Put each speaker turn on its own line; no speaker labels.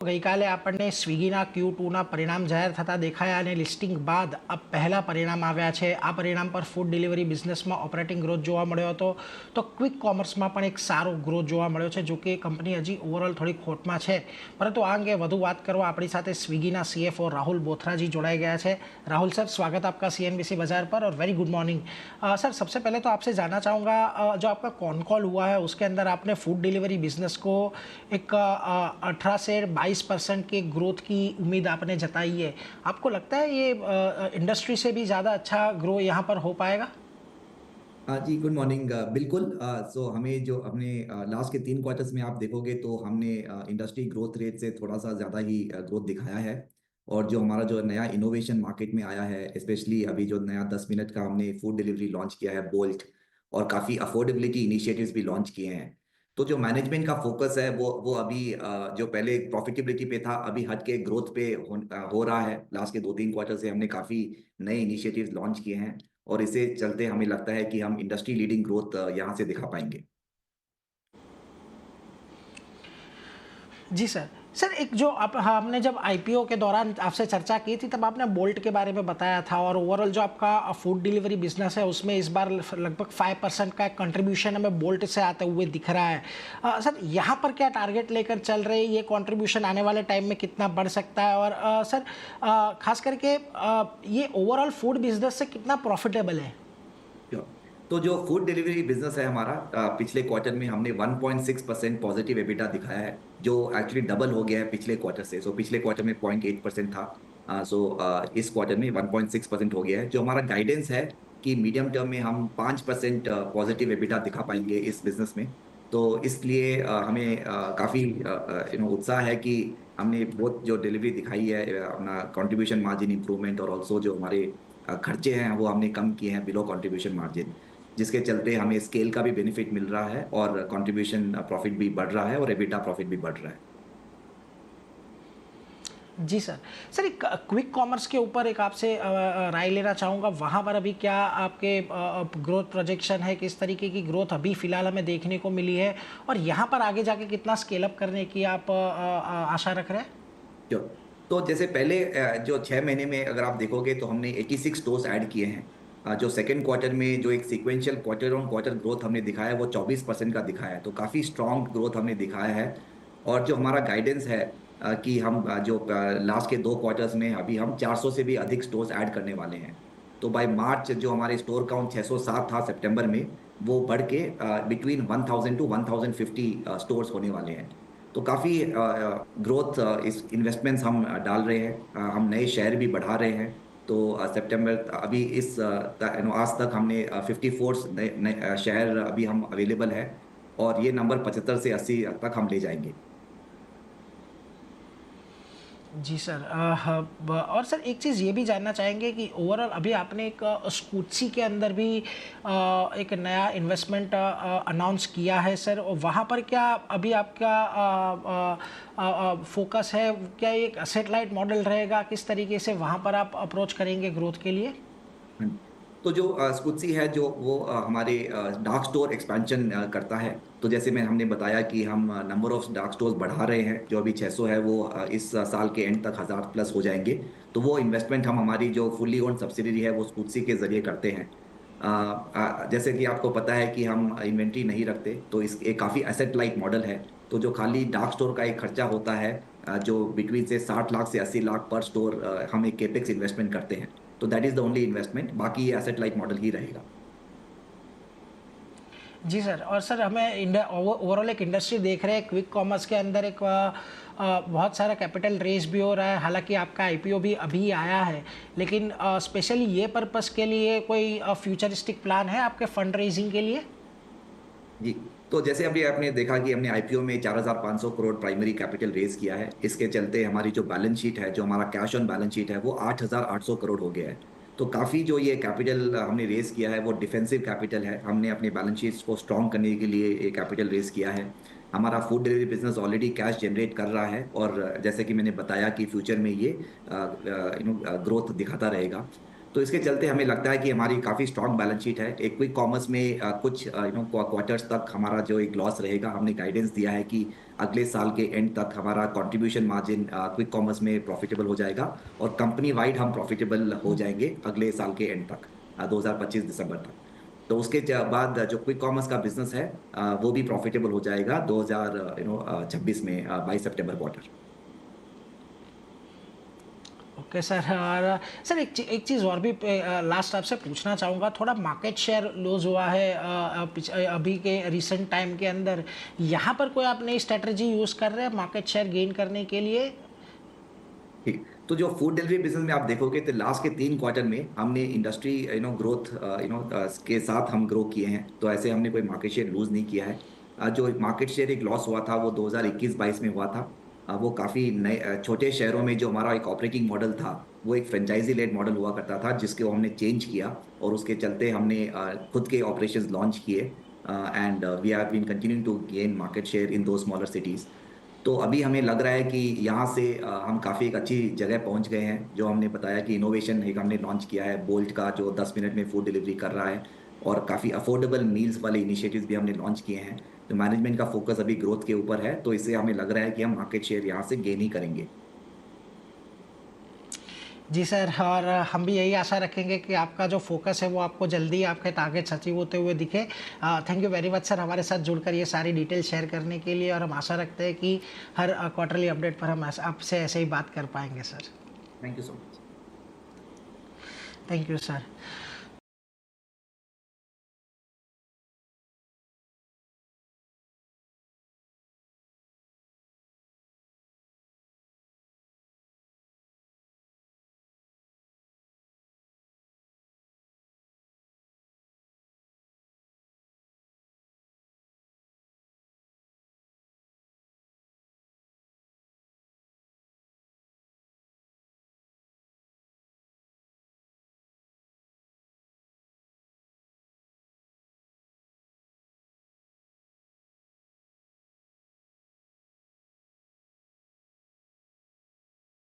ગઈકાલે આપણને સ્વિગીના Q2ના પરિણામ જાહેર થતા દેખાયા અને લિસ્ટિંગ બાદ આ પહેલા પરિણામ આવ્યા છે. આ પરિણામ પર ફૂડ ડિલિવરી બિઝનેસમાં ઓપરેટિંગ ગ્રોથ જોવા મળ્યો હતો. તો ક્વિક કોમર્સમાં પણ એક સારો ગ્રોથ જોવા મળ્યો છે. જો કે કંપની હજી ઓવરઓલ થોડી ખોટમાં છે, પરંતુ આ અંગે વધુ વાત કરવા આપણી સાથે સ્વિગીના CFO રાहुल बोथराजी जुड़ाए गया है. राहुल सर, स्वागत आपका CNBC बाजार पर और वेरी गुड मॉर्निंग सर. सबसे पहले तो आपसे जानना चाहूँगा, जो आपका कॉन कॉल हुआ है उसके अंदर आपने फूड डिलीवरी बिजनेस को एक 18 से 22% के ग्रोथ की उम्मीद आपने जताई है. आपको लगता है ये इंडस्ट्री से भी ज़्यादा अच्छा ग्रो यहाँ पर हो पाएगा?
हाँ जी, गुड मॉर्निंग। बिल्कुल। सो हमें जो अपने लास्ट के 3 क्वार्टर्स में आप देखोगे तो हमने इंडस्ट्री ग्रोथ रेट से थोड़ा सा ज़्यादा ही ग्रोथ दिखाया है। और जो हमारा जो नया इनोवेशन मार्केट में आया है, स्पेशली अभी जो नया 10 मिनट का हमने फूड डिलीवरी लॉन्च किया है बोल्ट, और काफ़ी अफोर्डेबिलिटी इनिशिएटिव्स भी लॉन्च किए हैं। तो जो मैनेजमेंट का फोकस है वो अभी जो पहले प्रॉफिटेबिलिटी पे था, अभी हट के ग्रोथ पे हो रहा है। लास्ट के 2-3 क्वार्टर से हमने काफ़ी नए इनिशिएटिव्स लॉन्च किए हैं, और इसे चलते हमें लगता है कि हम इंडस्ट्री लीडिंग ग्रोथ यहाँ से दिखा पाएंगे।
जी सर. सर, एक जो आप हमने जब IPO के दौरान आपसे चर्चा की थी तब आपने बोल्ट के बारे में बताया था, और ओवरऑल जो आपका फूड डिलीवरी बिजनेस है उसमें इस बार लगभग 5% का कंट्रीब्यूशन हमें बोल्ट से आते हुए दिख रहा है. सर, यहाँ पर क्या टारगेट लेकर चल रहे हैं? ये कंट्रीब्यूशन आने वाले टाइम में कितना बढ़ सकता है? और सर, खास करके ये ओवरऑल फूड बिजनेस से कितना प्रॉफिटेबल है?
तो जो फूड डिलीवरी बिजनेस है हमारा, पिछले क्वार्टर में हमने 1.6% पॉजिटिव एबिटा दिखाया है, जो एक्चुअली डबल हो गया है पिछले क्वार्टर से। सो पिछले क्वार्टर में 0.8% था। इस क्वार्टर में 1.6% हो गया है। जो हमारा गाइडेंस है कि मीडियम टर्म में हम 5% पॉजिटिव एबिटा दिखा पाएंगे इस बिजनेस में। तो इसलिए हमें काफ़ी उत्साह है कि हमने बहुत जो डिलीवरी दिखाई है, अपना कंट्रीब्यूशन मार्जिन इंप्रूवमेंट, और ऑल्सो जो हमारे खर्चे हैं वो हमने कम किए हैं बिलो कंट्रीब्यूशन मार्जिन, जिसके चलते हमें स्केल का भी बेनिफिट मिल रहा है, और कंट्रीब्यूशन प्रॉफिट भी बढ़ रहा है, और एबिटा प्रॉफिट भी बढ़ रहा है।
जी सर. सर, एक क्विक कॉमर्स के ऊपर एक आपसे राय लेना चाहूँगा. वहाँ पर अभी क्या आपके ग्रोथ प्रोजेक्शन है? किस तरीके की ग्रोथ अभी फ़िलहाल हमें देखने को मिली है, और यहाँ पर आगे जाके कितना स्केल अप करने की आप आशा रख रहे हैं?
जो तो जैसे पहले जो 6 महीने में अगर आप देखोगे तो हमने 86 स्टोर्स ऐड किए हैं। जो सेकंड क्वार्टर में जो एक sequential quarter on quarter growth हमने दिखाया है वो 24% का दिखाया है, तो काफ़ी स्ट्रॉन्ग ग्रोथ हमने दिखाया है। और जो हमारा गाइडेंस है कि हम जो लास्ट के 2 क्वार्टर्स में अभी हम 400 से भी अधिक स्टोर्स ऐड करने वाले हैं। तो बाय मार्च जो हमारे स्टोर काउंट 607 था सितंबर में, वो बढ़ के बिटवीन 1000 टू 1050 स्टोर्स होने वाले हैं। तो काफ़ी ग्रोथ इस इन्वेस्टमेंट्स हम डाल रहे हैं। हम नए शहर भी बढ़ा रहे हैं। तो सितंबर अभी इस आज तक हमने 54 नए नए शहर अभी हम अवेलेबल है, और ये नंबर 75 से 80 तक हम ले जाएंगे।
जी सर. और सर, एक चीज़ ये भी जानना चाहेंगे कि ओवरऑल अभी आपने एक स्कूटसी के अंदर भी एक नया इन्वेस्टमेंट अनाउंस किया है सर, और वहाँ पर क्या अभी आपका फोकस है? क्या एक एसेट लाइट मॉडल रहेगा? किस तरीके से वहाँ पर आप अप्रोच करेंगे ग्रोथ के लिए?
हाँ। तो जो स्कूत्सी है जो वो हमारे डार्क स्टोर एक्सपेंशन करता है। तो जैसे मैं हमने बताया कि हम नंबर ऑफ डार्क स्टोर्स बढ़ा रहे हैं, जो अभी 600 है वो इस साल के एंड तक 1000 प्लस हो जाएंगे। तो वो इन्वेस्टमेंट हम हमारी जो फुल्ली ओन्ड सब्सिडरी है वो स्कूत्सी के जरिए करते हैं। जैसे कि आपको पता है कि हम इन्वेंट्री नहीं रखते, तो इस एक काफ़ी एसेट लाइट मॉडल है। तो जो खाली डार्क स्टोर का एक खर्चा होता है, जो बिटवीन से 60 लाख से 80 लाख पर स्टोर हम एक केपेक्स इन्वेस्टमेंट करते हैं। तो that is the only investment, बाकी ये एसेट लाइट मॉडल ही रहेगा।
जी सर. और सर, हमें ओवरऑल एक इंडस्ट्री देख रहे हैं क्विक कॉमर्स के अंदर, एक बहुत सारा कैपिटल रेज भी हो रहा है. हालांकि आपका IPO भी अभी आया है, लेकिन स्पेशली ये पर्पस के लिए कोई फ्यूचरिस्टिक प्लान है आपके फंड रेजिंग के लिए?
जी। तो जैसे अभी आपने देखा कि हमने आईपीओ में 4500 करोड़ प्राइमरी कैपिटल रेज किया है। इसके चलते हमारी जो बैलेंस शीट है, जो हमारा कैश ऑन बैलेंस शीट है, वो 8800 करोड़ हो गया है। तो काफ़ी जो ये कैपिटल हमने रेज किया है वो डिफेंसिव कैपिटल है। हमने अपने बैलेंस शीट्स को स्ट्रॉन्ग करने के लिए ये कैपिटल रेज किया है। हमारा food delivery business already cash generate कर रहा है, और जैसे कि मैंने बताया कि फ्यूचर में ये ग्रोथ दिखाता रहेगा। तो इसके चलते हमें लगता है कि हमारी काफ़ी स्ट्रॉन्ग बैलेंस शीट है। एक क्विक कॉमर्स में कुछ क्वार्टर्स तक हमारा जो एक लॉस रहेगा, हमने गाइडेंस दिया है कि अगले साल के एंड तक हमारा कंट्रीब्यूशन मार्जिन क्विक कॉमर्स में प्रॉफिटेबल हो जाएगा और कंपनी वाइड हम प्रॉफिटेबल हो जाएंगे अगले साल के एंड तक, 2025 दिसंबर तक। तो उसके बाद जो क्विक कॉमर्स का बिजनेस है वो भी प्रॉफिटेबल हो जाएगा 2026 में 22 सितंबर क्वार्टर।
Okay sir. और सर एक चीज़ और भी लास्ट आपसे पूछना चाहूँगा, थोड़ा मार्केट शेयर लूज हुआ है अभी के रिसेंट टाइम के अंदर, यहाँ पर कोई आप नई स्ट्रेटजी यूज़ कर रहे हैं मार्केट शेयर गेन करने के लिए?
ठीक, तो जो फूड डिलीवरी बिजनेस में आप देखोगे तो लास्ट के 3 क्वार्टर में हमने इंडस्ट्री ग्रोथ के साथ हम ग्रो किए हैं, तो ऐसे हमने कोई मार्केट शेयर लूज नहीं किया है। जो मार्केट शेयर एक लॉस हुआ था वो 2021-22 में हुआ था। वो काफ़ी नए छोटे शहरों में जो हमारा एक ऑपरेटिंग मॉडल था वो एक फ्रेंचाइजी लेड मॉडल हुआ करता था, जिसको हमने चेंज किया और उसके चलते हमने खुद के ऑपरेशंस लॉन्च किए and we have been continuing to gain market share in दो स्मॉलर सिटीज़। तो अभी हमें लग रहा है कि यहाँ से हम काफ़ी एक अच्छी जगह पहुँच गए हैं। जो हमने बताया कि इनोवेशन एक हमने लॉन्च किया है बोल्ट का, जो 10 मिनट में फूड डिलीवरी कर रहा है, और काफ़ी अफोर्डेबल मील्स वाले इनिशिएटिव्स भी हमने लॉन्च किए हैं। तो मैनेजमेंट का फोकस अभी ग्रोथ के ऊपर है, तो इससे हमें लग रहा है कि हम मार्केट शेयर यहाँ से गेन ही करेंगे।
जी सर, और हम भी यही आशा रखेंगे कि आपका जो फोकस है वो आपको जल्दी आपके टारगेट्स अचीव होते हुए दिखे। Thank you very much sir हमारे साथ जुड़कर ये सारी डिटेल शेयर करने के लिए, और हम आशा रखते हैं कि हर क्वार्टरली अपडेट पर हम आपसे ऐसे ही बात कर पाएंगे sir.
Thank you so much.
Thank you sir.